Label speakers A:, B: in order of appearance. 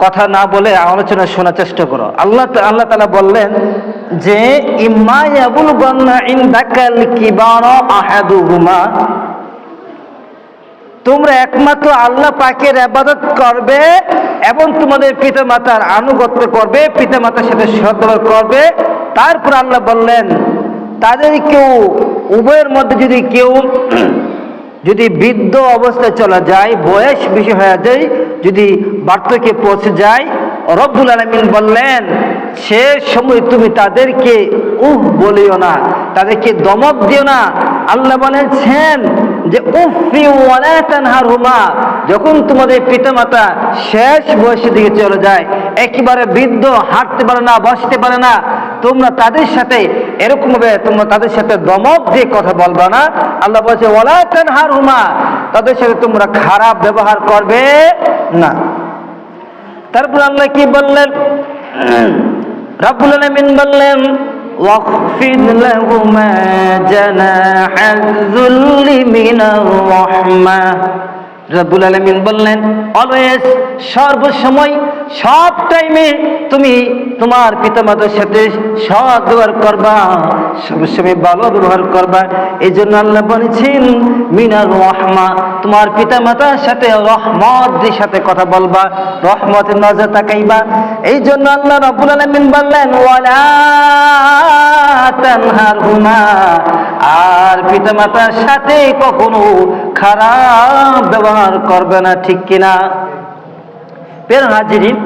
A: কথা না বলে আলোচনা শোনার চেষ্টা করো। আল্লাহ তাআলা বললেন যে ইম্মা ইয়াবুলগান্না ইনদাকাল কিবারা আহাদুহুমা, তোমরা একমাত্র আল্লাহ পাকের ইবাদত করবে এবং তোমাদের পিতামাতার আনুগত্য করবে, পিতামাতার সাথে সদ্ব্যবহার করবে। তারপর আল্লাহ বললেন তাদের কেউ উভয়ের মধ্যে যদি কেউ যদি বৃদ্ধ অবস্থায় চলা যায়, বয়স বেশি হয়ে যায়, যদি বার্ধক্যে পৌঁছে যায়, রব্বুল আলামিন বললেন সে সময় তুমি তাদেরকে বলিও না, তাদেরকে দমক দিও না। আল্লাহ বলেছেন যে উফি ওয়ালা তানহারহুমা, যখন তোমাদের পিতামাতা শেষ বয়সের দিকে চলে যায়, একেবারে বৃদ্ধ, হাঁটতে পারে না, বসতে পারে না, তোমরা তাদের সাথে এরকম ভাবে তোমরা তাদের সাথে দমক দিয়ে কথা বলবা না। আল্লাহ বলছে ওয়ালা তানহারহুমা, তাদের সাথে তোমরা খারাপ ব্যবহার করবে না। তারপর আল্লাহ কি বললেন? রব্বুল আলামিন বললেন ওয়াখফিদ লাহুমা জানাহায-যুল্লি মিনার রাহমাহ। রব্বুল আলামিন বললেন অলওয়েজ, সর্বসময়, সব টাইমে তুমি তোমার পিতামাতার সাথে সৎ ব্যবহার করবা, সবসময় ভালো ব্যবহার করবা। এই জন্য আল্লাহ বলেছেন মিনার রাহমা, তোমার পিতামাতার সাথে রহমতের সাথে কথা বলবা, রহমতের নজর তাকাইবা। এই জন্য আল্লাহ রাব্বুল আলামিন বললেন ওয়ালা তানহারহুমা, আর পিতামাতার সাথে কখনো খারাপ ব্যবহার করবে না, ঠিক কিনা? প্রিয় হাজিরিন,